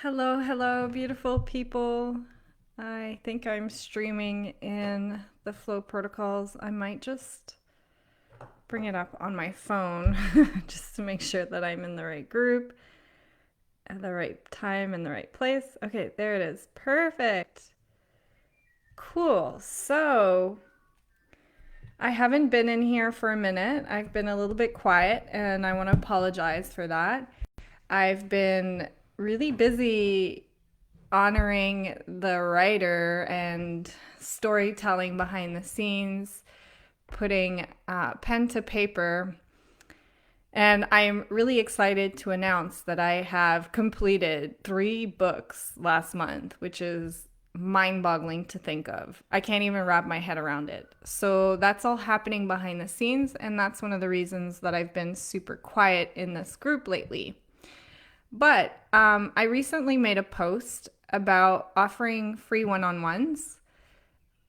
Hello, hello, beautiful people. I think I'm streaming in the Flow protocols. I might just bring it up on my phone just to make sure that I'm in the right group at the right time in the right place. Okay, there it is. Perfect. Cool. So, I haven't been in here for a minute. I've been a little bit quiet and I want to apologize for that. I've been really busy honoring the writer and storytelling behind the scenes, putting pen to paper. And I'm really excited to announce that I have completed 3 books last month, which is mind boggling to think of. I can't even wrap my head around it. So that's all happening behind the scenes. And that's one of the reasons that I've been super quiet in this group lately. But I recently made a post about offering free one-on-ones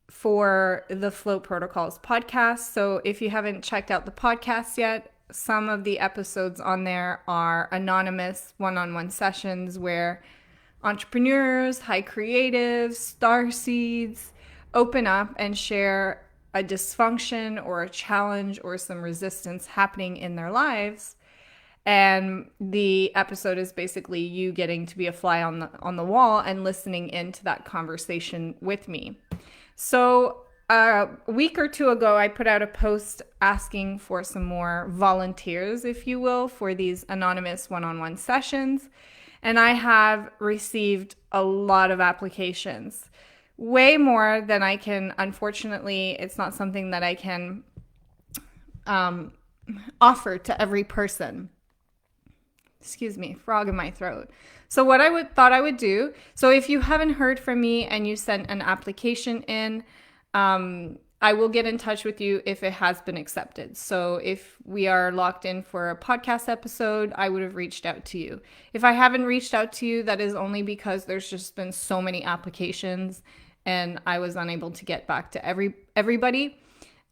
for the Flow Protocols podcast. So if you haven't checked out the podcast yet, some of the episodes on there are anonymous one-on-one sessions where entrepreneurs, high creatives, star seeds open up and share a dysfunction or a challenge or some resistance happening in their lives. And the episode is basically you getting to be a fly on the wall and listening into that conversation with me. So a week or two ago, I put out a post asking for some more volunteers, if you will, for these anonymous one-on-one sessions. And I have received a lot of applications, way more than I can. Unfortunately, it's not something that I can offer to every person. Excuse me, frog in my throat. So what thought I would do, so if you haven't heard from me and you sent an application in, I will get in touch with you if it has been accepted. So if we are locked in for a podcast episode, I would have reached out to you. If I haven't reached out to you, that is only because there's just been so many applications and I was unable to get back to everybody.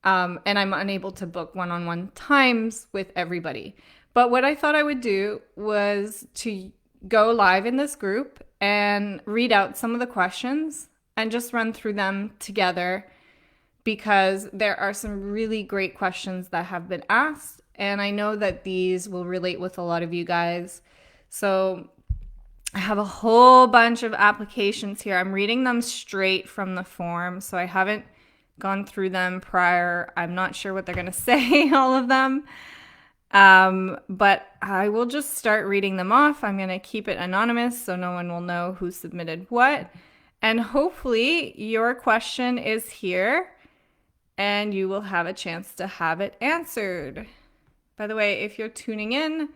And I'm unable to book one-on-one times with everybody. But what I thought I would do was to go live in this group and read out some of the questions and just run through them together because there are some really great questions that have been asked. And I know that these will relate with a lot of you guys. So I have a whole bunch of applications here. I'm reading them straight from the form. So I haven't gone through them prior. I'm not sure what they're going to say, all of them. But I will just start reading them off. I'm going to keep it anonymous so no one will know who submitted what. And hopefully your question is here and you will have a chance to have it answered. By the way, if you're tuning in,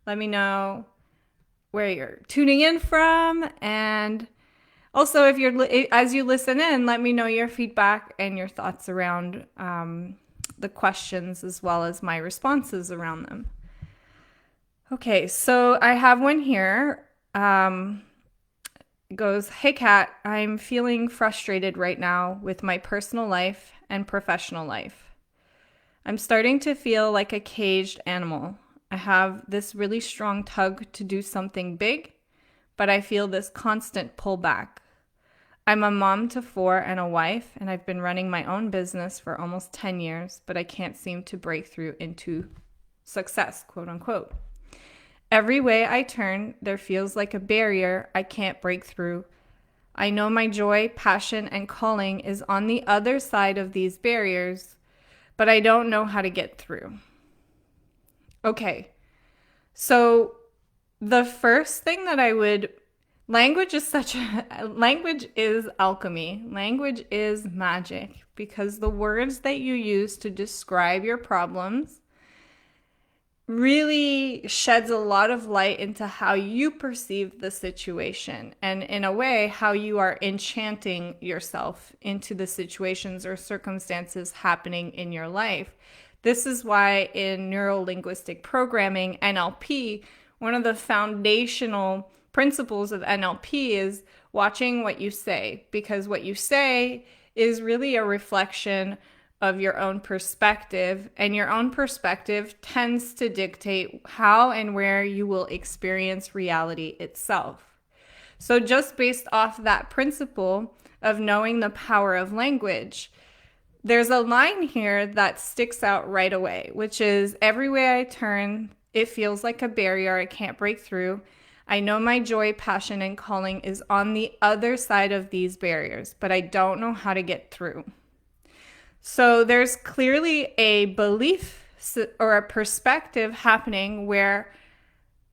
let me know where you're tuning in from. And also, as you listen in, let me know your feedback and your thoughts around the questions as well as my responses around them. Okay, so I have one here. It goes, "Hey Kat, I'm feeling frustrated right now with my personal life and professional life. I'm starting to feel like a caged animal. I have this really strong tug to do something big, but I feel this constant pullback. I'm a mom to 4 and a wife, and I've been running my own business for almost 10 years, but I can't seem to break through into success, quote unquote. Every way I turn, there feels like a barrier I can't break through. I know my joy, passion, and calling is on the other side of these barriers, but I don't know how to get through." Okay, so the first thing that language is alchemy. Language is magic because the words that you use to describe your problems really sheds a lot of light into how you perceive the situation and, in a way, how you are enchanting yourself into the situations or circumstances happening in your life. This is why in neuro-linguistic programming, NLP, one of the foundational principles of NLP is watching what you say, because what you say is really a reflection of your own perspective, and your own perspective tends to dictate how and where you will experience reality itself. So just based off that principle of knowing the power of language, there's a line here that sticks out right away, which is, every way I turn, it feels like a barrier I can't break through. I know my joy, passion, and calling is on the other side of these barriers, but I don't know how to get through. So there's clearly a belief or a perspective happening where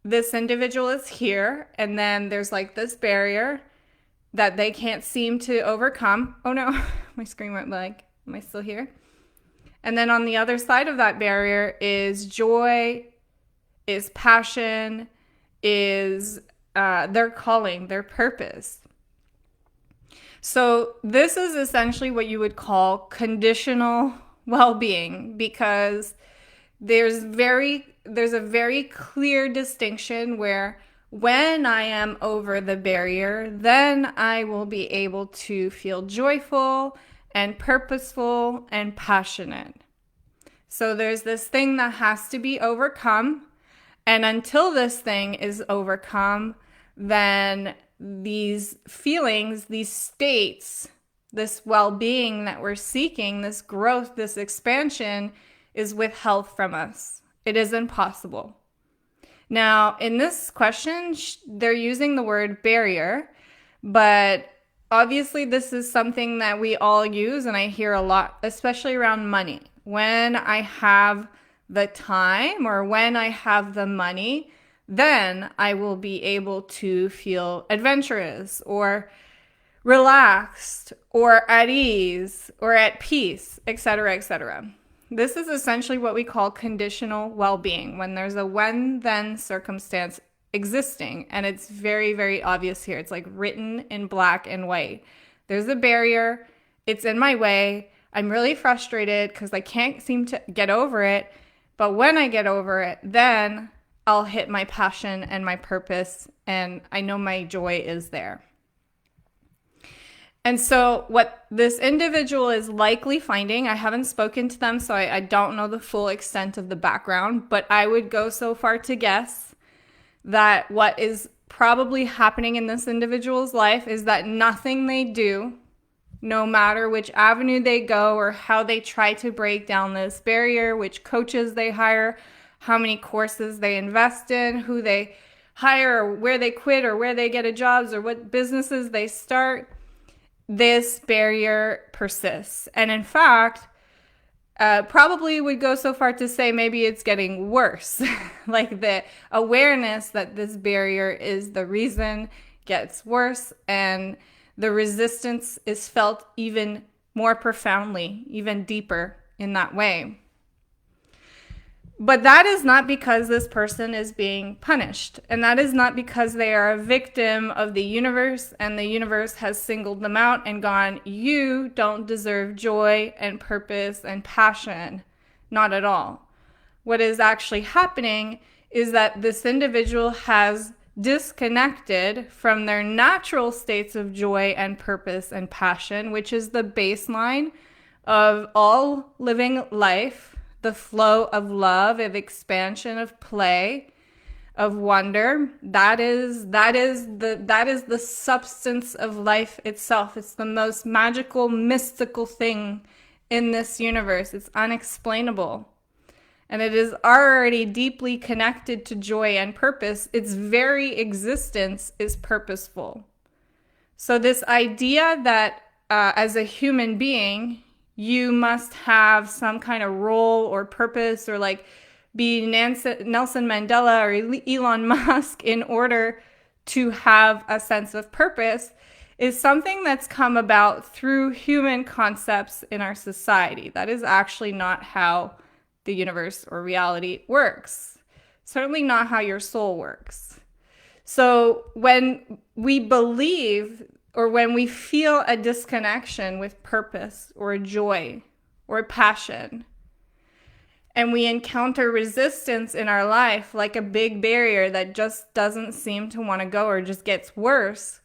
this individual is here, and then there's like this barrier that they can't seem to overcome. Oh no, my screen went blank. Am I still here? And then on the other side of that barrier is joy, is passion, is their calling, their purpose. So this is essentially what you would call conditional well-being, because there's a very clear distinction where when I am over the barrier, then I will be able to feel joyful and purposeful and passionate. So there's this thing that has to be overcome. And until this thing is overcome, then these feelings, these states, this well-being that we're seeking, this growth, this expansion is withheld from us. It is impossible. Now, in this question, they're using the word barrier, but obviously this is something that we all use, and I hear a lot, especially around money. When I have the time or when I have the money, then I will be able to feel adventurous or relaxed or at ease or at peace, etc., etc. This is essentially what we call conditional well-being, when there's a when-then circumstance existing, and it's very, very obvious here. It's like written in black and white. There's a barrier. It's in my way. I'm really frustrated because I can't seem to get over it. But when I get over it, then I'll hit my passion and my purpose, and I know my joy is there. And so what this individual is likely finding, I haven't spoken to them, so I don't know the full extent of the background, but I would go so far to guess that what is probably happening in this individual's life is that nothing they do, no matter which avenue they go or how they try to break down this barrier, which coaches they hire, how many courses they invest in, who they hire, or where they quit, or where they get a job, or what businesses they start, this barrier persists. And in fact, probably would go so far to say maybe it's getting worse. Like the awareness that this barrier is the reason gets worse, and the resistance is felt even more profoundly, even deeper in that way. But that is not because this person is being punished. And that is not because they are a victim of the universe and the universe has singled them out and gone, you don't deserve joy and purpose and passion. Not at all. What is actually happening is that this individual has disconnected from their natural states of joy and purpose and passion, which is the baseline of all living life. The flow of love, of expansion, of play, of wonder. That is the substance of life itself. It's the most magical, mystical thing in this universe. It's unexplainable. And it is already deeply connected to joy and purpose. Its very existence is purposeful. So this idea that as a human being, you must have some kind of role or purpose, or like be Nelson Mandela or Elon Musk in order to have a sense of purpose, is something that's come about through human concepts in our society. That is actually not how the universe or reality works. Certainly not how your soul works. So when we believe, or when we feel a disconnection with purpose or joy or passion, and we encounter resistance in our life, like a big barrier that just doesn't seem to want to go or just gets worse,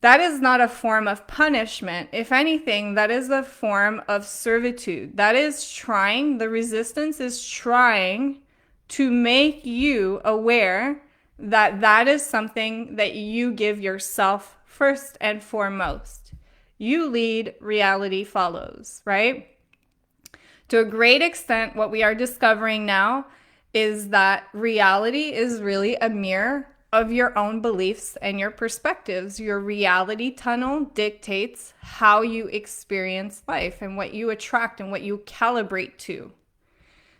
that is not a form of punishment. If anything, that is a form of servitude. That is trying, the resistance is trying to make you aware that is something that you give yourself first and foremost. You lead, reality follows, right? To a great extent, what we are discovering now is that reality is really a mirror of your own beliefs and your perspectives. Your reality tunnel dictates how you experience life and what you attract and what you calibrate to.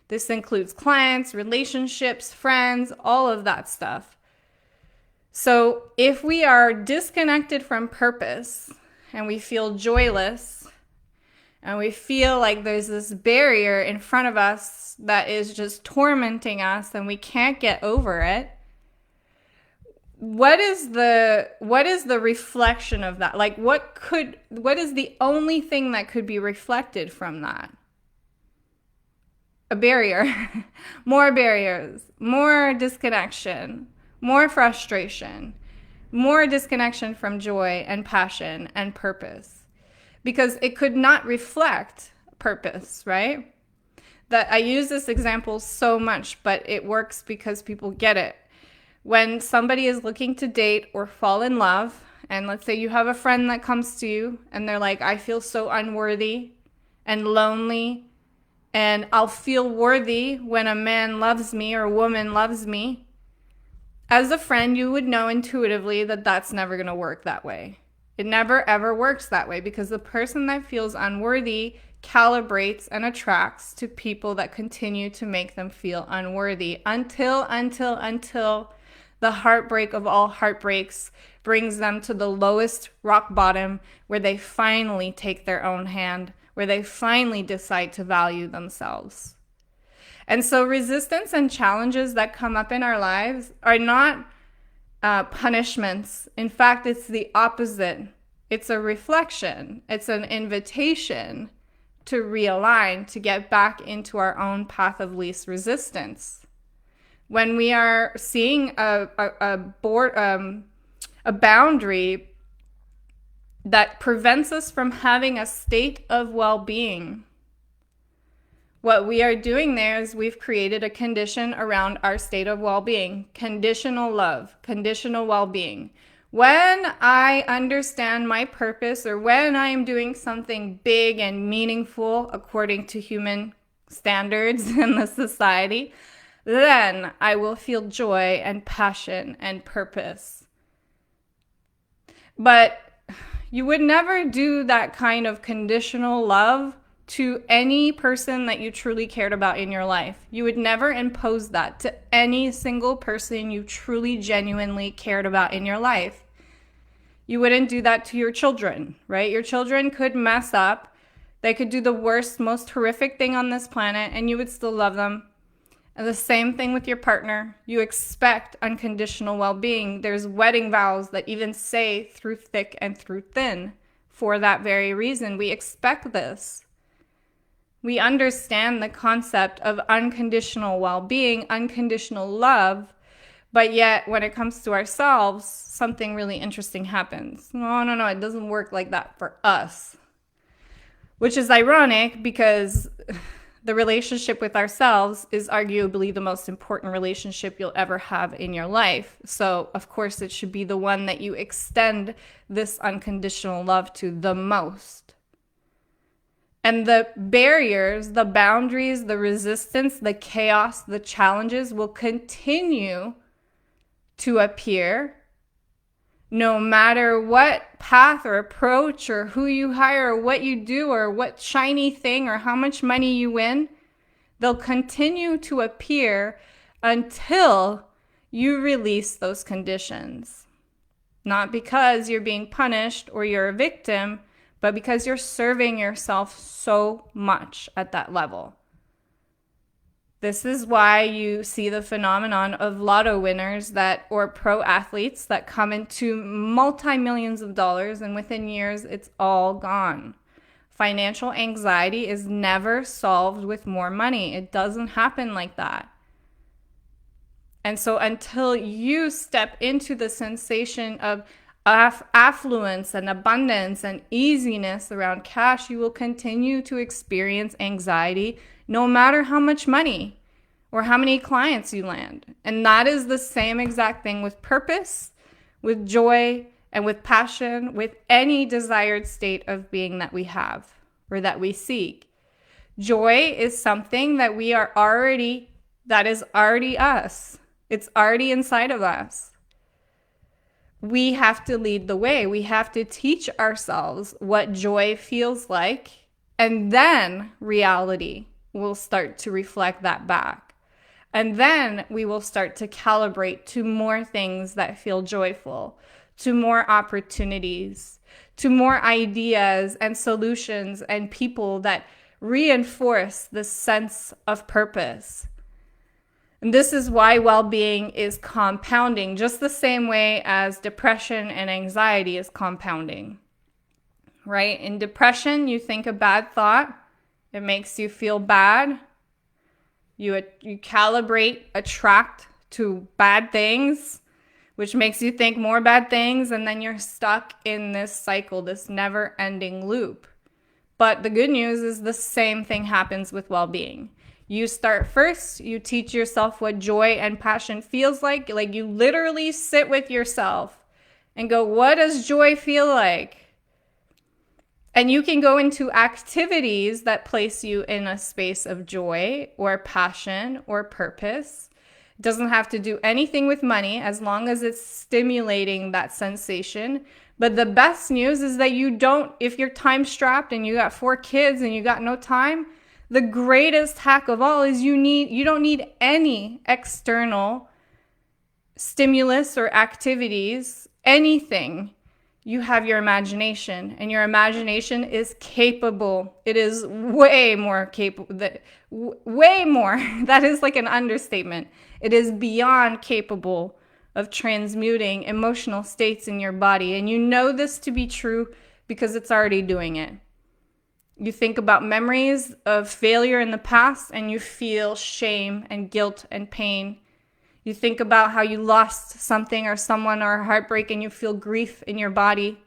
This includes clients, relationships, friends, all of that stuff. So if we are disconnected from purpose and we feel joyless and we feel like there's this barrier in front of us that is just tormenting us and we can't get over it, what is the reflection of that? Like what is the only thing that could be reflected from that? A barrier. More barriers, more disconnection, more frustration, more disconnection from joy and passion and purpose. Because it could not reflect purpose, right? That I use this example so much, but it works because people get it. When somebody is looking to date or fall in love, and let's say you have a friend that comes to you and they're like, I feel so unworthy and lonely, and I'll feel worthy when a man loves me or a woman loves me. As a friend, you would know intuitively that that's never going to work that way. It never ever works that way because the person that feels unworthy calibrates and attracts to people that continue to make them feel unworthy until the heartbreak of all heartbreaks brings them to the lowest rock bottom where they finally take their own hand, where they finally decide to value themselves. And so resistance and challenges that come up in our lives are not punishments. In fact, it's the opposite. It's a reflection. It's an invitation to realign, to get back into our own path of least resistance. When we are seeing a boundary that prevents us from having a state of well-being, what we are doing there is we've created a condition around our state of well-being. Conditional love, conditional well-being. When I understand my purpose or when I am doing something big and meaningful according to human standards in the society, then I will feel joy and passion and purpose. But you would never do that kind of conditional love to any person that you truly cared about in your life. You would never impose that to any single person you truly, genuinely cared about in your life. You wouldn't do that to your children, right? Your children could mess up. They could do the worst, most horrific thing on this planet, and you would still love them. And the same thing with your partner. You expect unconditional well-being. There's wedding vows that even say through thick and through thin. For that very reason, we expect this. We understand the concept of unconditional well-being, unconditional love, but yet when it comes to ourselves, something really interesting happens. No, it doesn't work like that for us. Which is ironic because the relationship with ourselves is arguably the most important relationship you'll ever have in your life. So, of course, it should be the one that you extend this unconditional love to the most. And the barriers, the boundaries, the resistance, the chaos, the challenges will continue to appear no matter what path or approach or who you hire or what you do or what shiny thing or how much money you win. They'll continue to appear until you release those conditions. Not because you're being punished or you're a victim, but because you're serving yourself so much at that level. This is why you see the phenomenon of lotto winners or pro athletes that come into multi-millions of dollars and within years it's all gone. Financial anxiety is never solved with more money. It doesn't happen like that. And so until you step into the sensation of affluence and abundance and easiness around cash, you will continue to experience anxiety no matter how much money or how many clients you land. And that is the same exact thing with purpose, with joy, and with passion, with any desired state of being that we have or that we seek. Joy is something that that is already us. It's already inside of us. We have to lead the way. We have to teach ourselves what joy feels like, and then reality will start to reflect that back. And then we will start to calibrate to more things that feel joyful, to more opportunities, to more ideas and solutions and people that reinforce the sense of purpose. And this is why well-being is compounding, just the same way as depression and anxiety is compounding, right? In depression, you think a bad thought, it makes you feel bad. You attract to bad things, which makes you think more bad things, and then you're stuck in this cycle, this never-ending loop. But the good news is the same thing happens with well-being. You start first, you teach yourself what joy and passion feels like you literally sit with yourself and go, what does joy feel like? And you can go into activities that place you in a space of joy or passion or purpose. It doesn't have to do anything with money as long as it's stimulating that sensation. But the best news is that if you're time strapped and you got 4 kids and you got no time, the greatest hack of all is you don't need any external stimulus or activities, anything. You have your imagination, and your imagination is capable. It is way more capable, way more. That is like an understatement. It is beyond capable of transmuting emotional states in your body. And you know this to be true because it's already doing it. You think about memories of failure in the past and you feel shame and guilt and pain. You think about how you lost something or someone or heartbreak and you feel grief in your body.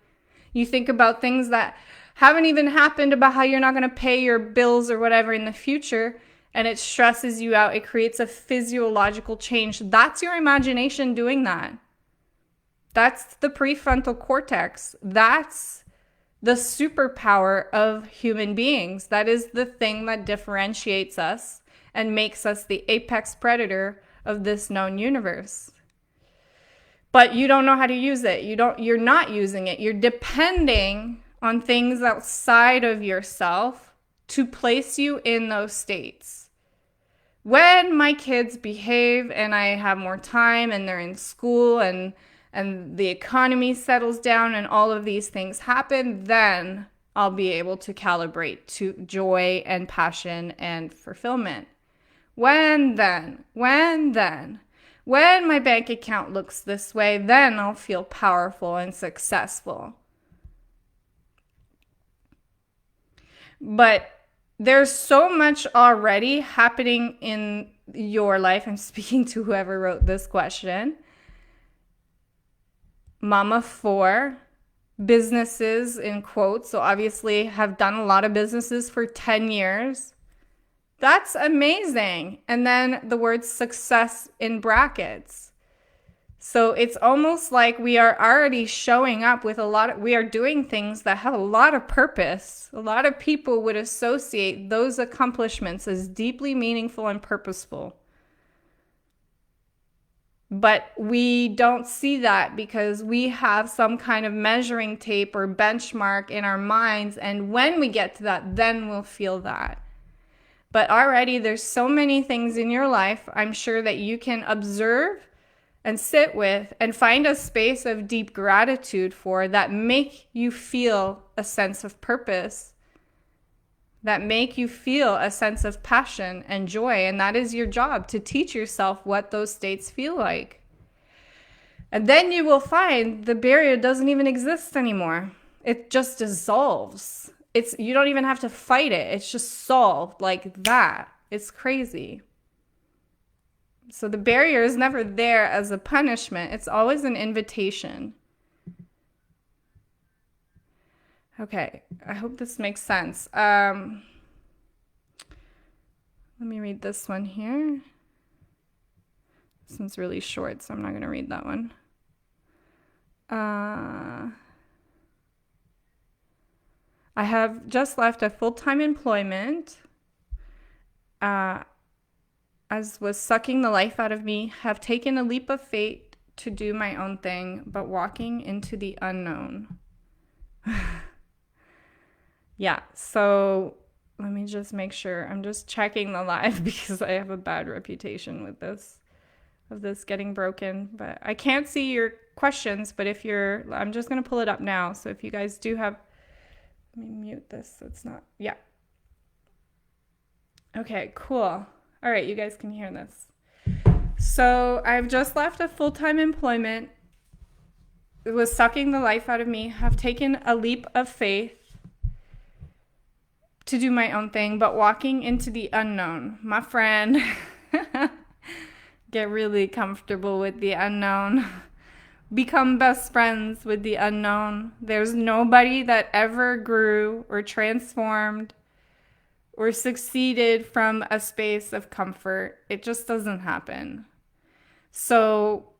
You think about things that haven't even happened, about how you're not going to pay your bills or whatever in the future, and it stresses you out. It creates a physiological change. That's your imagination doing that. That's the prefrontal cortex. That's the superpower of human beings. That is the thing that differentiates us and makes us the apex predator of this known universe. But you don't know how to use it. You're not using it. You're depending on things outside of yourself to place you in those states. When my kids behave and I have more time and they're in school and the economy settles down and all of these things happen, then I'll be able to calibrate to joy and passion and fulfillment. When my bank account looks this way, then I'll feel powerful and successful. But there's so much already happening in your life. I'm speaking to whoever wrote this question. Mama 4, businesses in quotes, so obviously have done a lot of businesses for 10 years. That's amazing. And then the word success in brackets. So it's almost like we are already showing up with we are doing things that have a lot of purpose. A lot of people would associate those accomplishments as deeply meaningful and purposeful. But we don't see that because we have some kind of measuring tape or benchmark in our minds. And when we get to that, then we'll feel that. But already there's so many things in your life, I'm sure, that you can observe and sit with and find a space of deep gratitude for that make you feel a sense of purpose, that make you feel a sense of passion and joy. And that is your job, to teach yourself what those states feel like. And then you will find the barrier doesn't even exist anymore. It just dissolves. You don't even have to fight it. It's just solved like that. It's crazy. So the barrier is never there as a punishment. It's always an invitation. Okay, I hope this makes sense. Let me read this one here. This one's really short, so I'm not going to read that one. I have just left a full-time employment, as was sucking the life out of me, have taken a leap of faith to do my own thing, but walking into the unknown. Yeah, so let me just make sure. I'm just checking the live because I have a bad reputation with this, of this getting broken. But I can't see your questions, but if you're, I'm just going to pull it up now. So if you guys do have, let me mute this so it's not, yeah. Okay, cool. All right, you guys can hear this. So I've just left a full-time employment. It was sucking the life out of me. Have taken a leap of faith to do my own thing, but walking into the unknown. My friend, get really comfortable with the unknown. Become best friends with the unknown. There's nobody that ever grew or transformed or succeeded from a space of comfort. It just doesn't happen. So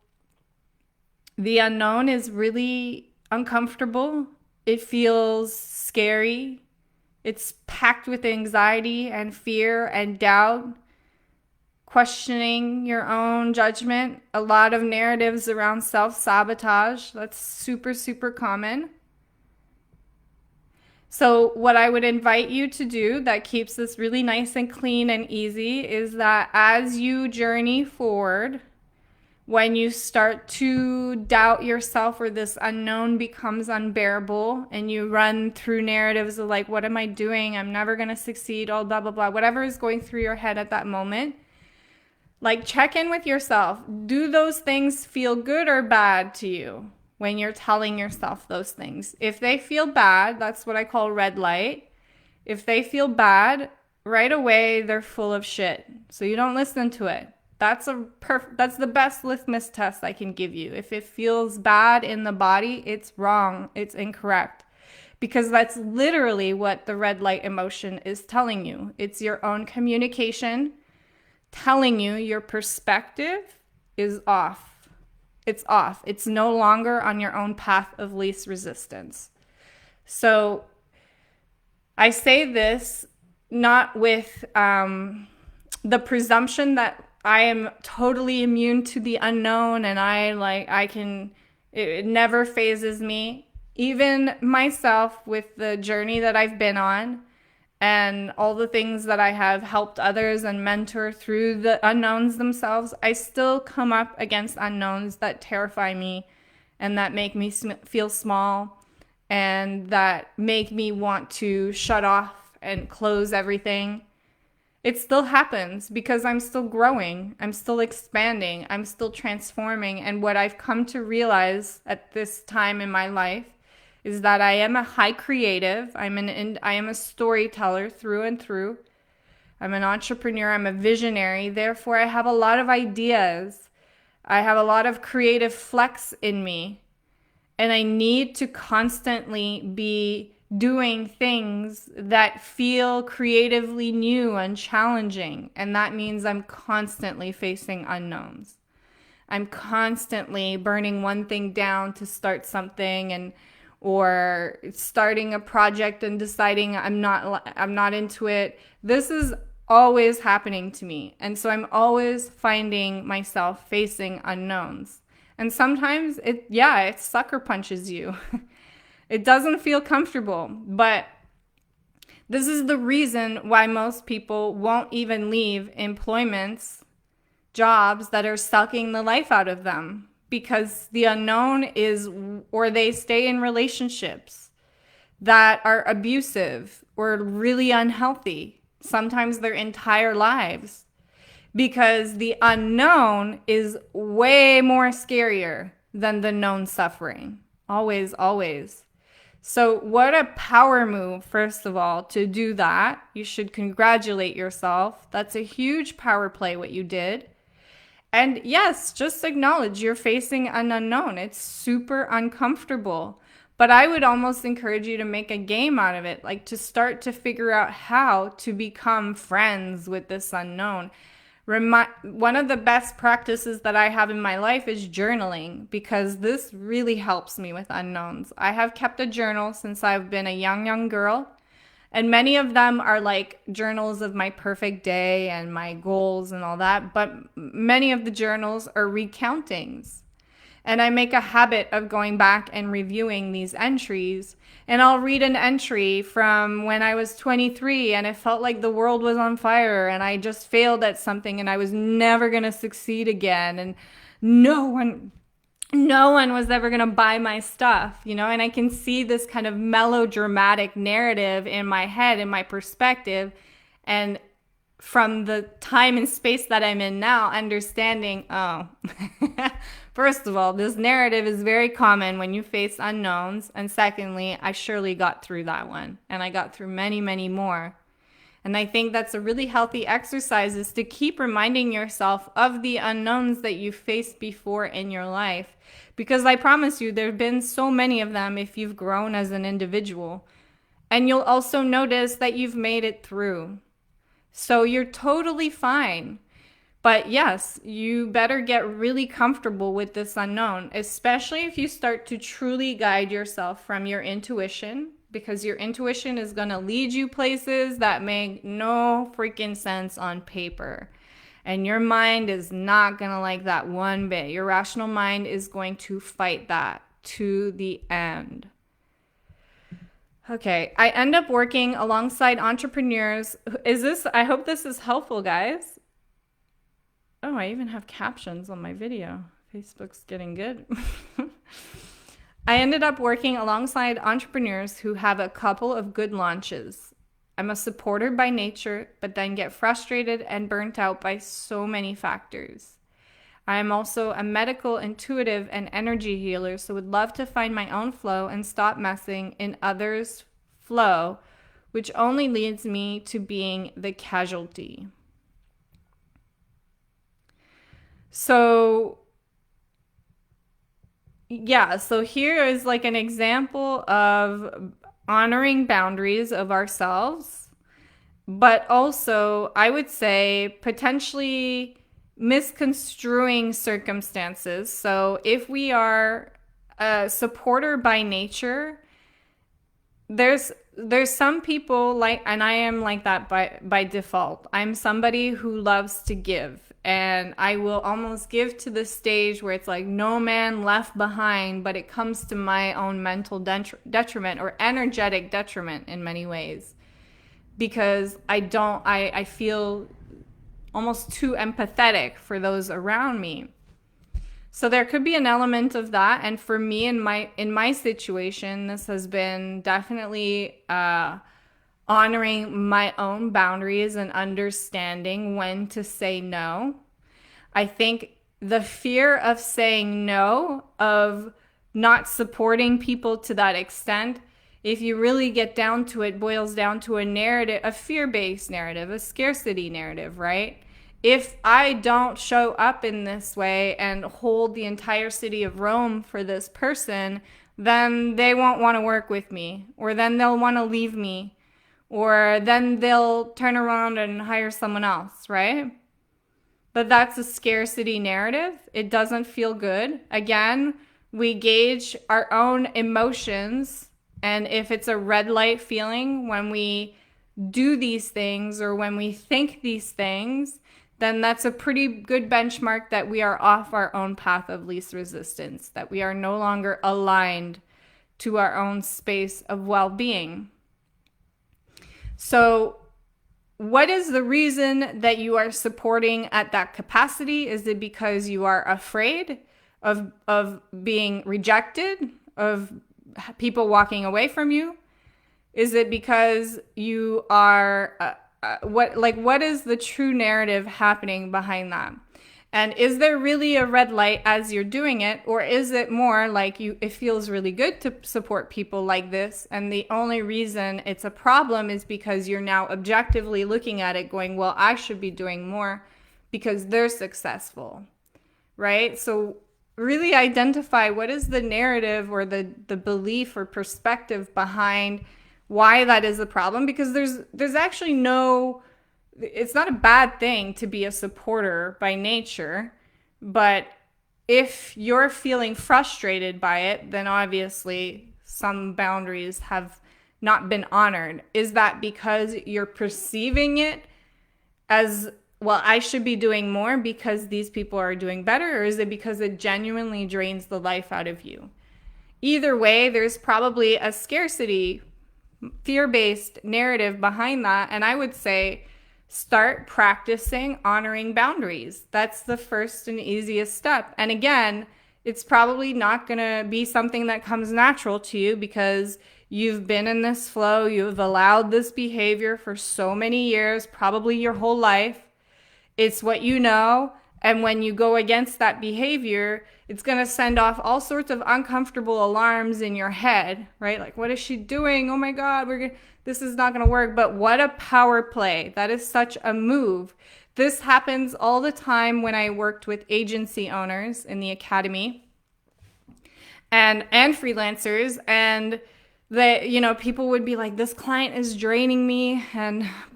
the unknown is really uncomfortable. It feels scary. It's packed with anxiety and fear and doubt, questioning your own judgment, a lot of narratives around self-sabotage. That's super, super common. So what I would invite you to do that keeps this really nice and clean and easy is that as you journey forward, when you start to doubt yourself or this unknown becomes unbearable and you run through narratives of like, what am I doing? I'm never going to succeed, all blah, blah, blah, whatever is going through your head at that moment, like check in with yourself. Do those things feel good or bad to you when you're telling yourself those things? If they feel bad, that's what I call red light. If they feel bad, right away, they're full of shit. So you don't listen to it. That's the best litmus test I can give you. If it feels bad in the body, it's wrong. It's incorrect. Because that's literally what the red light emotion is telling you. It's your own communication telling you your perspective is off. It's off. It's no longer on your own path of least resistance. So I say this not with the presumption that I am totally immune to the unknown and it never phases me. Even myself, with the journey that I've been on and all the things that I have helped others and mentor through the unknowns themselves, I still come up against unknowns that terrify me and that make me feel small and that make me want to shut off and close everything. It still happens because I'm still growing, I'm still expanding, I'm still transforming. And what I've come to realize at this time in my life is that I am a high creative. I am a storyteller through and through. I'm an entrepreneur. I'm a visionary. Therefore, I have a lot of ideas. I have a lot of creative flex in me. And I need to constantly be doing things that feel creatively new and challenging. And that means I'm constantly facing unknowns. I'm constantly burning one thing down to start something or starting a project and deciding I'm not into it. This is always happening to me. And so I'm always finding myself facing unknowns. And sometimes it sucker punches you. It doesn't feel comfortable, but this is the reason why most people won't even leave employments, jobs that are sucking the life out of them, because the unknown is, or they stay in relationships that are abusive or really unhealthy, sometimes their entire lives, because the unknown is way more scarier than the known suffering. Always, always. So what a power move, first of all, to do that. You should congratulate yourself. That's a huge power play what you did. And yes, just acknowledge you're facing an unknown. It's super uncomfortable. But I would almost encourage you to make a game out of it, like to start to figure out how to become friends with this unknown. One of the best practices that I have in my life is journaling, because this really helps me with unknowns. I have kept a journal since I've been a young girl, and many of them are like journals of my perfect day and my goals and all that, but many of the journals are recountings. And I make a habit of going back and reviewing these entries. And I'll read an entry from when I was 23 and it felt like the world was on fire and I just failed at something and I was never going to succeed again. And no one was ever going to buy my stuff, and I can see this kind of melodramatic narrative in my head, in my perspective. And from the time and space that I'm in now, understanding, oh, first of all, this narrative is very common when you face unknowns. And secondly, I surely got through that one. And I got through many, many more. And I think that's a really healthy exercise, is to keep reminding yourself of the unknowns that you faced before in your life. Because I promise you, there have been so many of them if you've grown as an individual. And you'll also notice that you've made it through. So you're totally fine. But yes, you better get really comfortable with this unknown, especially if you start to truly guide yourself from your intuition, because your intuition is going to lead you places that make no freaking sense on paper. And your mind is not going to like that one bit. Your rational mind is going to fight that to the end. Okay, I end up working alongside entrepreneurs. I hope this is helpful, guys. Oh, I even have captions on my video. Facebook's getting good. I ended up working alongside entrepreneurs who have a couple of good launches. I'm a supporter by nature, but then get frustrated and burnt out by so many factors. I am also a medical, intuitive, and energy healer, so would love to find my own flow and stop messing in others' flow, which only leads me to being the casualty. So here is like an example of honoring boundaries of ourselves, but also, I would say, potentially misconstruing circumstances. So if we are a supporter by nature, there's some people like, and I am like that by default. I'm somebody who loves to give, and I will almost give to the stage where it's like no man left behind, but it comes to my own mental detriment or energetic detriment in many ways, because I feel almost too empathetic for those around me. So there could be an element of that. And for me, in my situation, this has been definitely honoring my own boundaries and understanding when to say no. I think the fear of saying no, of not supporting people to that extent, if you really get down to it, boils down to a narrative, a fear-based narrative, a scarcity narrative, right? If I don't show up in this way and hold the entire city of Rome for this person, then they won't want to work with me, or then they'll want to leave me, or then they'll turn around and hire someone else, right? But that's a scarcity narrative. It doesn't feel good. Again, we gauge our own emotions, and if it's a red light feeling when we do these things or when we think these things, then that's a pretty good benchmark that we are off our own path of least resistance, that we are no longer aligned to our own space of well-being. So what is the reason that you are supporting at that capacity? Is it because you are afraid of being rejected, of people walking away from you? Is it because you are what is the true narrative happening behind that? And is there really a red light as you're doing it, or is it more like it feels really good to support people like this, and the only reason it's a problem is because you're now objectively looking at it going, well, I should be doing more because they're successful, right? So really identify what is the narrative or the belief or perspective behind why that is a problem, because there's actually no it's not a bad thing to be a supporter by nature, but if you're feeling frustrated by it, then obviously some boundaries have not been honored. Is that because you're perceiving it as, well, I should be doing more because these people are doing better, or is it because it genuinely drains the life out of you? Either way, there's probably a scarcity, fear-based narrative behind that, and I would say start practicing honoring boundaries. That's the first and easiest step. And again, it's probably not going to be something that comes natural to you because you've been in this flow, you've allowed this behavior for so many years, probably your whole life. It's what you know. And when you go against that behavior, it's going to send off all sorts of uncomfortable alarms in your head, right? Like, what is she doing? Oh my God, this is not going to work. But what a power play. That is such a move. This happens all the time when I worked with agency owners in the academy and freelancers. And people would be like, this client is draining me,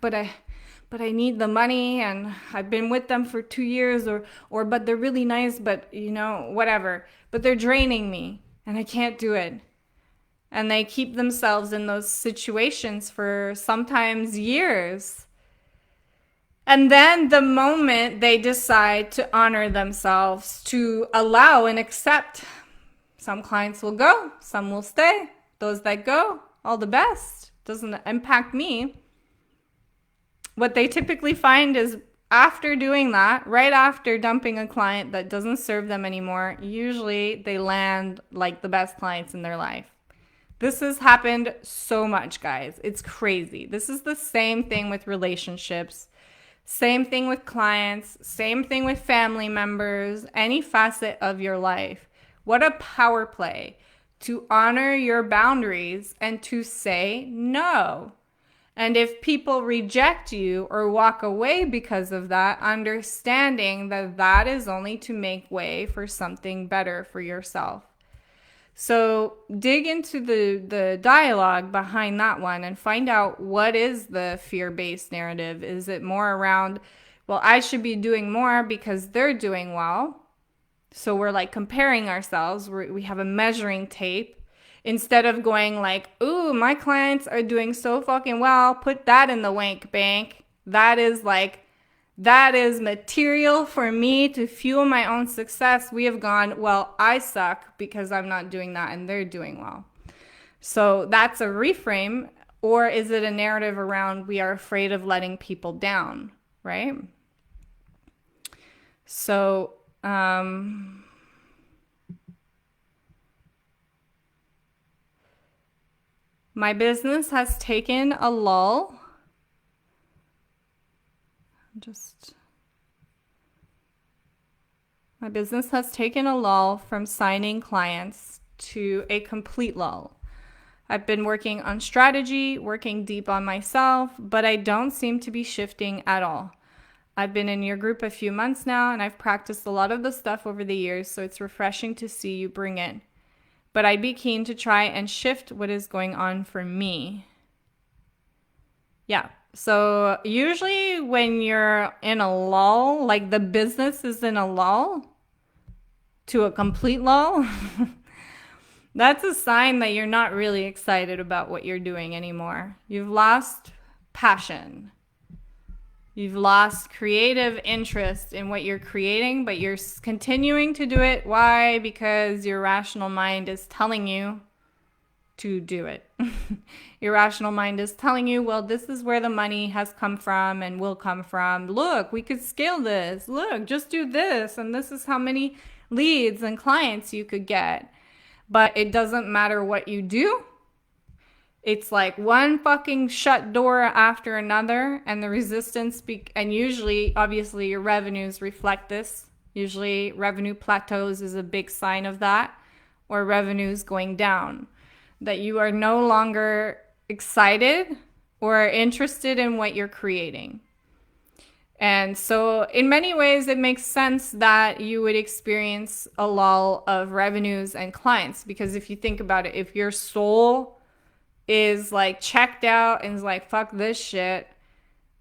but I need the money, and I've been with them for 2 years, but they're really nice, but whatever. But they're draining me and I can't do it. And they keep themselves in those situations for sometimes years. And then the moment they decide to honor themselves, to allow and accept, some clients will go, some will stay. Those that go, all the best. Doesn't impact me. What they typically find is after doing that, right after dumping a client that doesn't serve them anymore, usually they land like the best clients in their life. This has happened so much, guys. It's crazy. This is the same thing with relationships, same thing with clients, same thing with family members, any facet of your life. What a power play to honor your boundaries and to say no. And if people reject you or walk away because of that, understanding that that is only to make way for something better for yourself. So dig into the dialogue behind that one and find out, what is the fear-based narrative? Is it more around, well, I should be doing more because they're doing well? So we're like comparing ourselves. We have a measuring tape. Instead of going like, ooh, my clients are doing so fucking well, put that in the wank bank. That is material for me to fuel my own success. We have gone, well, I suck because I'm not doing that and they're doing well. So that's a reframe. Or is it a narrative around, we are afraid of letting people down, right? So, my business has taken a lull. My business has taken a lull from signing clients to a complete lull. I've been working on strategy, working deep on myself, but I don't seem to be shifting at all. I've been in your group a few months now, and I've practiced a lot of the stuff over the years, so it's refreshing to see you bring it. But I'd be keen to try and shift what is going on for me. Yeah. So usually when you're in a lull, like the business is in a lull to a complete lull, that's a sign that you're not really excited about what you're doing anymore. You've lost passion. You've lost creative interest in what you're creating, but you're continuing to do it. Why? Because your rational mind is telling you to do it. Your rational mind is telling you, well, this is where the money has come from and will come from. Look, we could scale this. Look, just do this. And this is how many leads and clients you could get. But it doesn't matter what you do. It's like one fucking shut door after another, and the resistance, and usually, obviously, your revenues reflect this. Usually, revenue plateaus is a big sign of that, or revenues going down, that you are no longer excited or interested in what you're creating. And so, in many ways, it makes sense that you would experience a lull of revenues and clients, because if you think about it, if your soul is like checked out and is like, fuck this shit,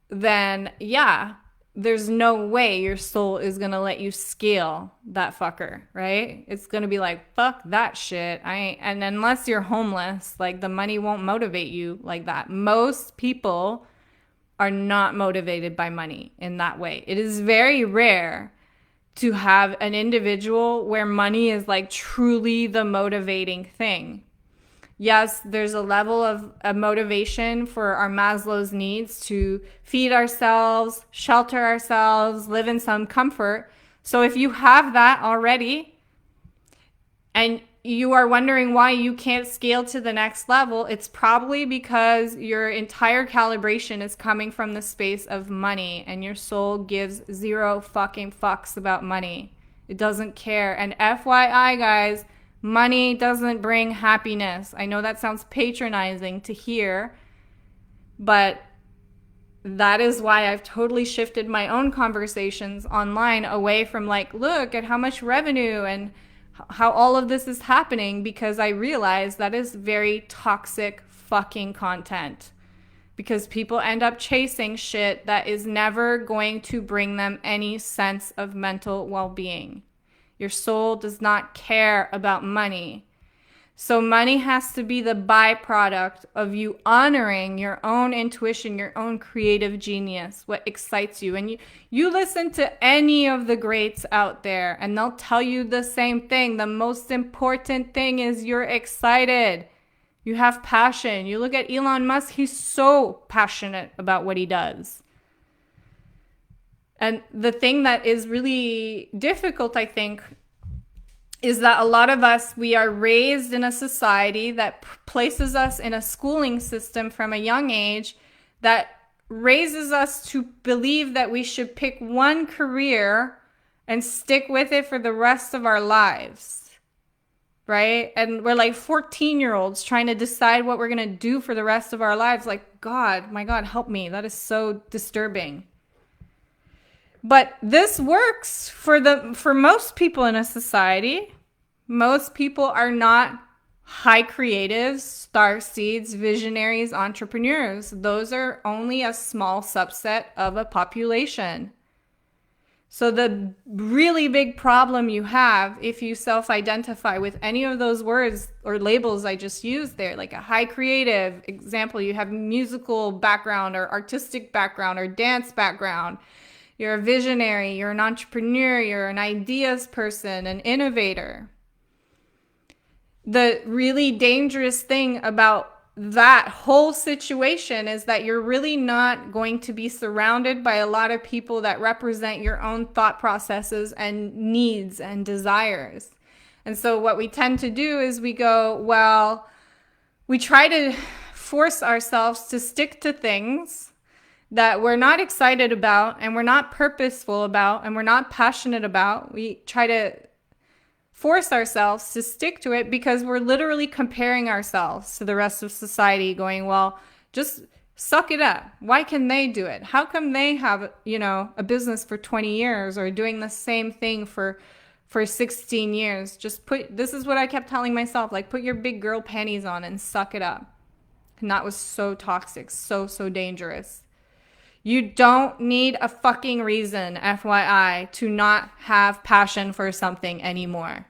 then yeah, there's no way your soul is going to let you scale that fucker, right? It's going to be like, fuck that shit. And unless you're homeless, like the money won't motivate you like that. Most people are not motivated by money in that way. It is very rare to have an individual where money is like truly the motivating thing. Yes, there's a level of motivation for our Maslow's needs to feed ourselves, shelter ourselves, live in some comfort. So if you have that already and you are wondering why you can't scale to the next level, it's probably because your entire calibration is coming from the space of money and your soul gives zero fucking fucks about money. It doesn't care. And FYI, guys, money doesn't bring happiness. I know that sounds patronizing to hear, but that is why I've totally shifted my own conversations online away from like, look at how much revenue and how all of this is happening, because I realize that is very toxic fucking content. Because people end up chasing shit that is never going to bring them any sense of mental well-being. Your soul does not care about money. So money has to be the byproduct of you honoring your own intuition, your own creative genius, what excites you. And you listen to any of the greats out there and they'll tell you the same thing. The most important thing is you're excited. You have passion. You look at Elon Musk, he's so passionate about what he does. And the thing that is really difficult, I think, is that a lot of us, we are raised in a society that places us in a schooling system from a young age that raises us to believe that we should pick one career and stick with it for the rest of our lives, right? And we're like 14-year-olds trying to decide what we're going to do for the rest of our lives. Like, God, my God, help me. That is so disturbing. But this works for most people in a society. Most people are not high creatives, star seeds, visionaries, entrepreneurs. Those are only a small subset of a population. So the really big problem you have if you self-identify with any of those words or labels I just used there, like a high creative example, you have musical background or artistic background or dance background. You're a visionary, you're an entrepreneur, you're an ideas person, an innovator. The really dangerous thing about that whole situation is that you're really not going to be surrounded by a lot of people that represent your own thought processes and needs and desires. And so what we tend to do is we go, well, we try to force ourselves to stick to things that we're not excited about and we're not purposeful about and we're not passionate about. We try to force ourselves to stick to it because we're literally comparing ourselves to the rest of society, going, well, just suck it up. Why can they do it? How come they have, a business for 20 years or doing the same thing for 16 years? This is what I kept telling myself, like, put your big girl panties on and suck it up. And that was so toxic, so dangerous. You don't need a fucking reason, FYI, to not have passion for something anymore.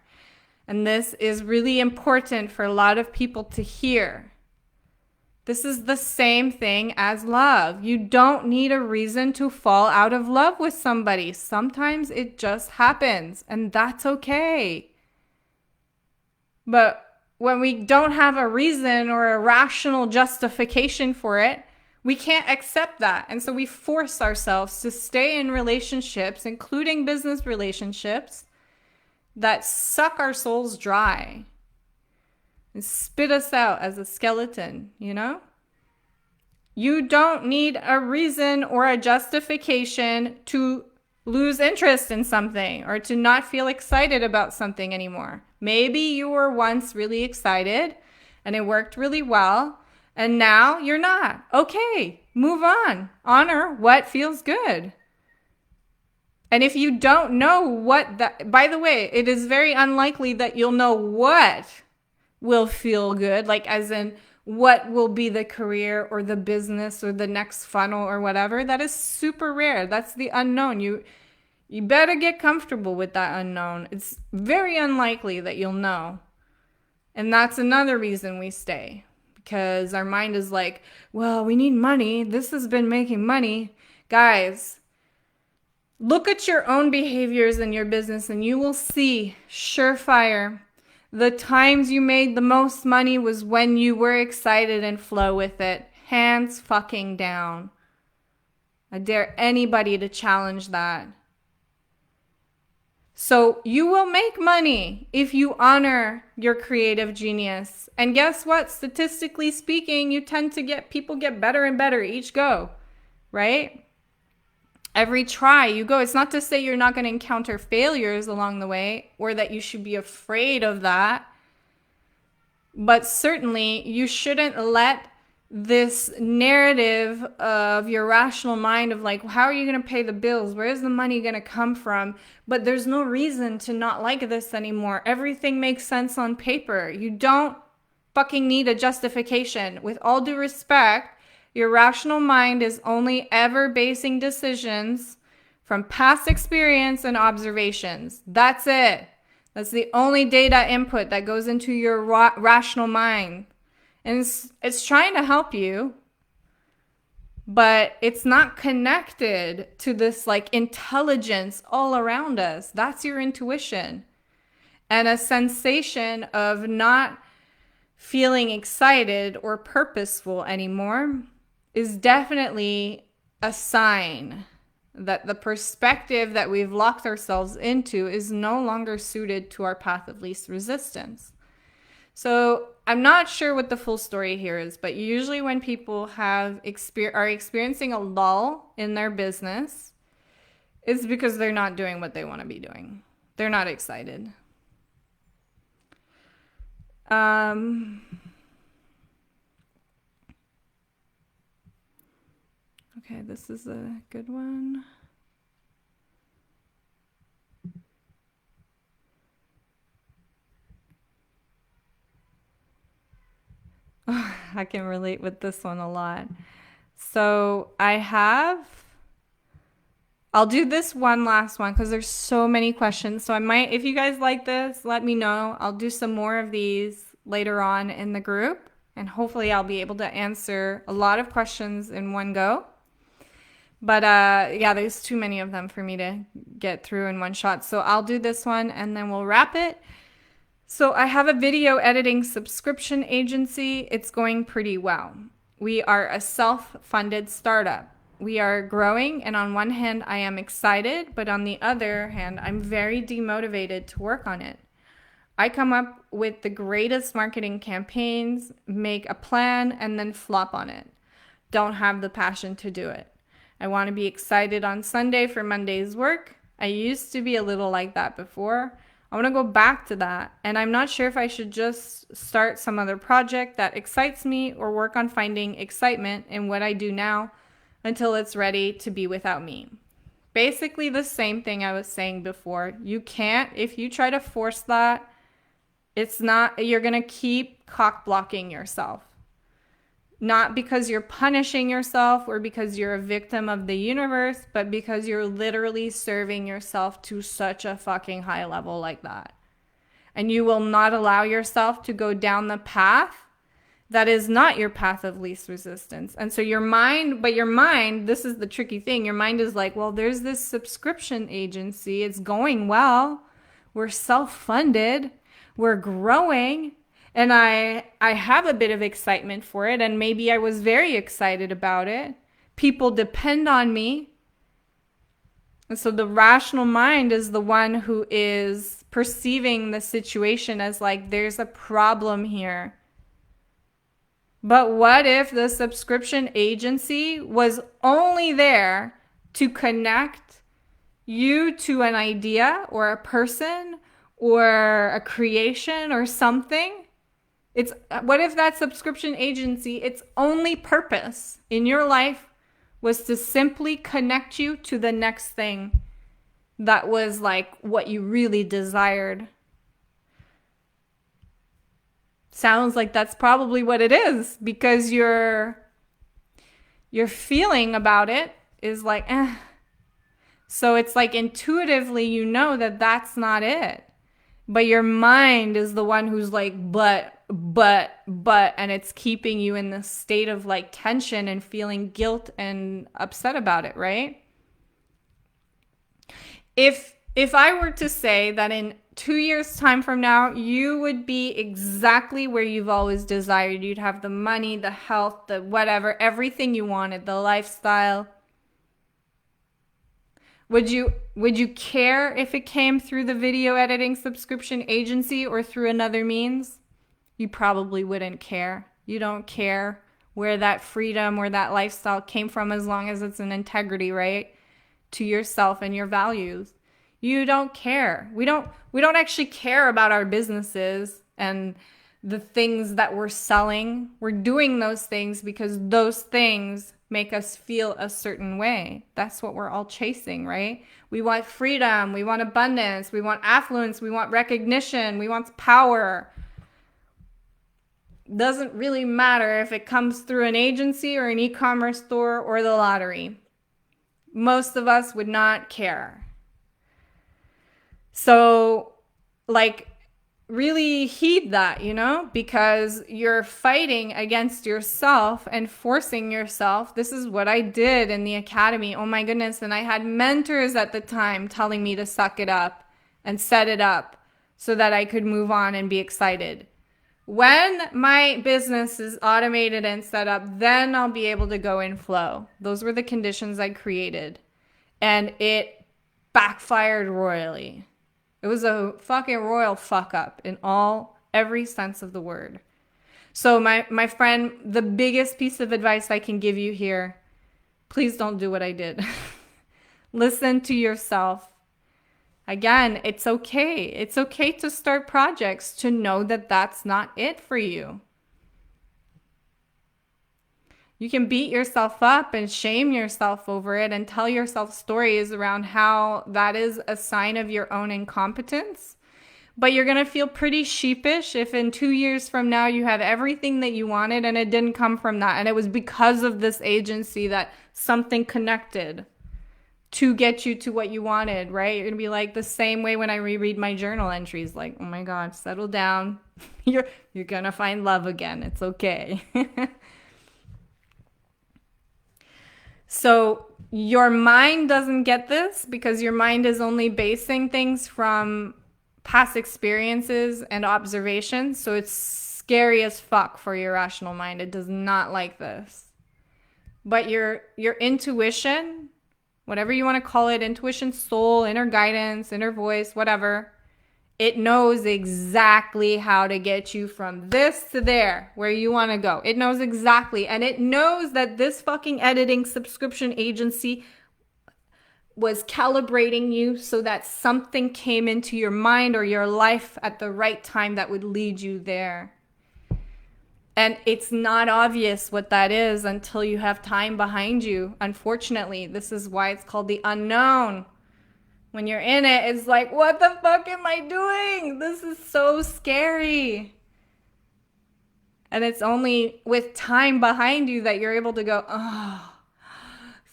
And this is really important for a lot of people to hear. This is the same thing as love. You don't need a reason to fall out of love with somebody. Sometimes it just happens, and that's okay. But when we don't have a reason or a rational justification for it, we can't accept that. And so we force ourselves to stay in relationships, including business relationships, that suck our souls dry and spit us out as a skeleton, You don't need a reason or a justification to lose interest in something or to not feel excited about something anymore. Maybe you were once really excited and it worked really well, and now you're not. Okay, move on. Honor what feels good. And if you don't know by the way, it is very unlikely that you'll know what will feel good, like as in what will be the career or the business or the next funnel or whatever. That is super rare. That's the unknown. You better get comfortable with that unknown. It's very unlikely that you'll know. And that's another reason we stay, because our mind is like, well, we need money. This has been making money. Guys, look at your own behaviors in your business and you will see, surefire, the times you made the most money was when you were excited and flow with it. Hands fucking down. I dare anybody to challenge that. So you will make money if you honor your creative genius. And guess what? Statistically speaking, you tend to people get better and better each go, right? Every try you go. It's not to say you're not going to encounter failures along the way or that you should be afraid of that. But certainly you shouldn't let this narrative of your rational mind of like, how are you going to pay the bills? Where is the money going to come from? But there's no reason to not like this anymore. Everything makes sense on paper. You don't fucking need a justification. With all due respect, your rational mind is only ever basing decisions from past experience and observations. That's it. That's the only data input that goes into your rational mind. And it's trying to help you, but it's not connected to this like intelligence all around us. That's your intuition. And a sensation of not feeling excited or purposeful anymore is definitely a sign that the perspective that we've locked ourselves into is no longer suited to our path of least resistance. So I'm not sure what the full story here is, but usually when people are experiencing a lull in their business, it's because they're not doing what they want to be doing. They're not excited. Okay, this is a good one. I can relate with this one a lot. So I'll do this one last one because there's so many questions. So I might, if you guys like this, let me know. I'll do some more of these later on in the group, and hopefully I'll be able to answer a lot of questions in one go. But yeah, there's too many of them for me to get through in one shot. So I'll do this one and then we'll wrap it. So I have a video editing subscription agency. It's going pretty well. We are a self-funded startup. We are growing, and on one hand, I am excited, but on the other hand, I'm very demotivated to work on it. I come up with the greatest marketing campaigns, make a plan, and then flop on it. Don't have the passion to do it. I want to be excited on Sunday for Monday's work. I used to be a little like that before. I want to go back to that, and I'm not sure if I should just start some other project that excites me or work on finding excitement in what I do now until it's ready to be without me. Basically the same thing I was saying before. You can't, if you try to force that, you're going to keep cock blocking yourself. Not because you're punishing yourself or because you're a victim of the universe, but because you're literally serving yourself to such a fucking high level like that. And you will not allow yourself to go down the path that is not your path of least resistance. And so your mind, this is the tricky thing. Your mind is like, well, there's this subscription agency. It's going well. We're self-funded. We're growing. And I have a bit of excitement for it. And maybe I was very excited about it. People depend on me. And so the rational mind is the one who is perceiving the situation as like, there's a problem here. But what if the subscription agency was only there to connect you to an idea or a person or a creation or something? What if that subscription agency, its only purpose in your life was to simply connect you to the next thing that was like what you really desired? Sounds like that's probably what it is, because your feeling about it is like, eh. So it's like intuitively you know that that's not it. But your mind is the one who's like, but, and it's keeping you in this state of like tension and feeling guilt and upset about it, right? If I were to say that in 2 years' time from now, you would be exactly where you've always desired. You'd have the money, the health, the whatever, everything you wanted, the lifestyle. Would you care if it came through the video editing subscription agency or through another means? You probably wouldn't care. You don't care where that freedom or that lifestyle came from, as long as it's an integrity, right? To yourself and your values. You don't care. We don't actually care about our businesses and the things that we're selling. We're doing those things because those things make us feel a certain way. That's what we're all chasing, right? We want freedom, we want abundance, we want affluence, we want recognition, we want power. Doesn't really matter if it comes through an agency or an e-commerce store or the lottery. Most of us would not care. So, like, really heed that, because you're fighting against yourself and forcing yourself. This is what I did in the academy. Oh my goodness. And I had mentors at the time telling me to suck it up and set it up so that I could move on and be excited. When my business is automated and set up, then I'll be able to go in flow. Those were the conditions I created. And it backfired royally. It was a fucking royal fuck up in every sense of the word. So my friend, the biggest piece of advice I can give you here, please don't do what I did. Listen to yourself. Again, it's okay. It's okay to start projects, to know that that's not it for you. You can beat yourself up and shame yourself over it and tell yourself stories around how that is a sign of your own incompetence. But you're going to feel pretty sheepish if in 2 years from now you have everything that you wanted and it didn't come from that. And it was because of this agency that something connected to get you to what you wanted, right? You're going to be like the same way when I reread my journal entries, like, oh my God, settle down. You're going to find love again. It's okay. So your mind doesn't get this because your mind is only basing things from past experiences and observations. So it's scary as fuck for your rational mind. It does not like this. But your intuition, whatever you want to call it, intuition, soul, inner guidance, inner voice, whatever, it knows exactly how to get you from this to there, where you want to go. It knows exactly. And it knows that this fucking editing subscription agency was calibrating you so that something came into your mind or your life at the right time that would lead you there. And it's not obvious what that is until you have time behind you. Unfortunately, this is why it's called the unknown. When you're in it, it's like, what the fuck am I doing? This is so scary. And it's only with time behind you that you're able to go, oh,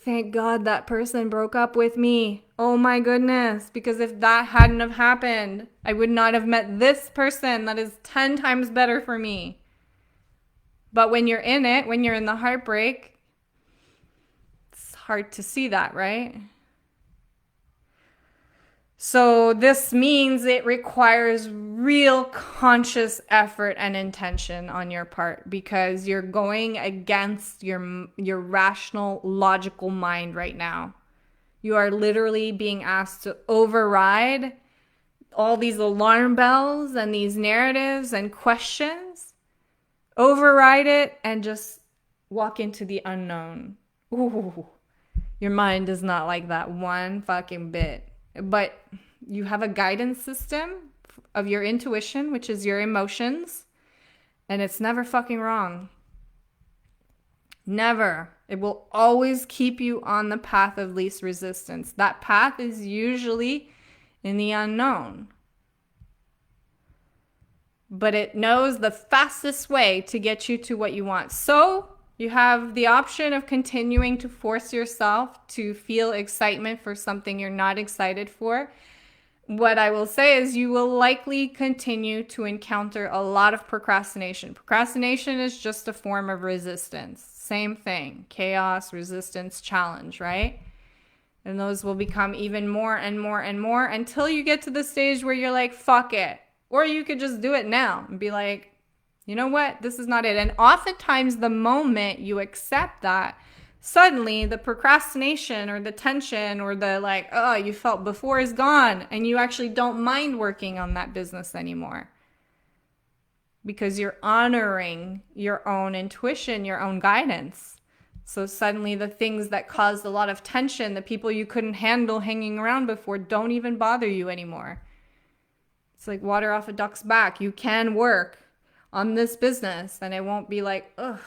thank God that person broke up with me. Oh my goodness. Because if that hadn't have happened, I would not have met this person that is 10 times better for me. But when you're in it, when you're in the heartbreak, it's hard to see that, right? So this means it requires real conscious effort and intention on your part, because you're going against your rational, logical mind right now. You are literally being asked to override all these alarm bells and these narratives and questions. Override it and just walk into the unknown. Ooh, your mind is not like that one fucking bit. But you have a guidance system of your intuition, which is your emotions, and it's never fucking wrong. Never. It will always keep you on the path of least resistance. That path is usually in the unknown. but it knows the fastest way to get you to what you want. So you have the option of continuing to force yourself to feel excitement for something you're not excited for. What I will say is you will likely continue to encounter a lot of procrastination. Procrastination is just a form of resistance. Same thing, chaos, resistance, challenge, right? And those will become even more and more and more until you get to the stage where you're like, fuck it. Or you could just do it now and be like, you know what? This is not it. And oftentimes the moment you accept that, suddenly the procrastination or the tension or the like, oh, you felt before is gone, and you actually don't mind working on that business anymore because you're honoring your own intuition, your own guidance. So suddenly the things that caused a lot of tension, the people you couldn't handle hanging around before, don't even bother you anymore. It's like water off a duck's back. You can work on this business and it won't be like, ugh.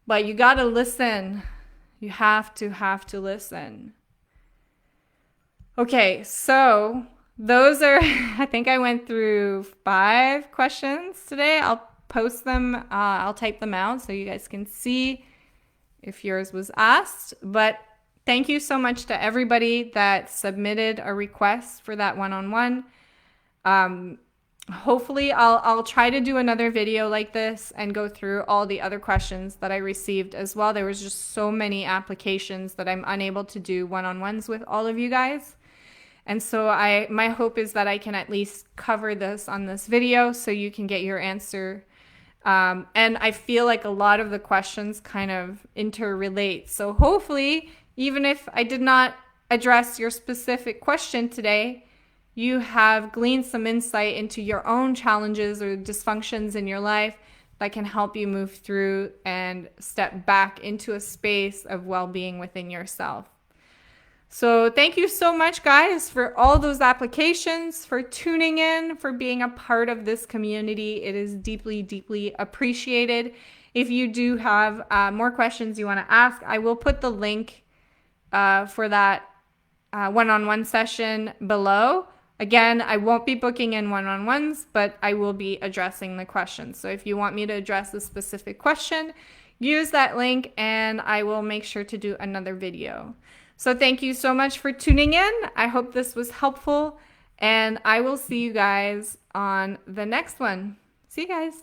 But you got to listen. You have to listen. Okay, so those are, I think I went through 5 questions today. I'll post them. I'll type them out so you guys can see if yours was asked. But thank you so much to everybody that submitted a request for that one-on-one. Hopefully I'll try to do another video like this and go through all the other questions that I received as well. There was just so many applications that I'm unable to do one-on-ones with all of you guys. And so my hope is that I can at least cover this on this video so you can get your answer. And I feel like a lot of the questions kind of interrelate. So hopefully, even if I did not address your specific question today, you have gleaned some insight into your own challenges or dysfunctions in your life that can help you move through and step back into a space of well-being within yourself. So thank you so much, guys, for all those applications, for tuning in, for being a part of this community. It is deeply, deeply appreciated. If you do have more questions you want to ask, I will put the link for that one-on-one session below. Again, I won't be booking in one-on-ones, but I will be addressing the questions. So if you want me to address a specific question, use that link and I will make sure to do another video. So thank you so much for tuning in. I hope this was helpful and I will see you guys on the next one. See you guys.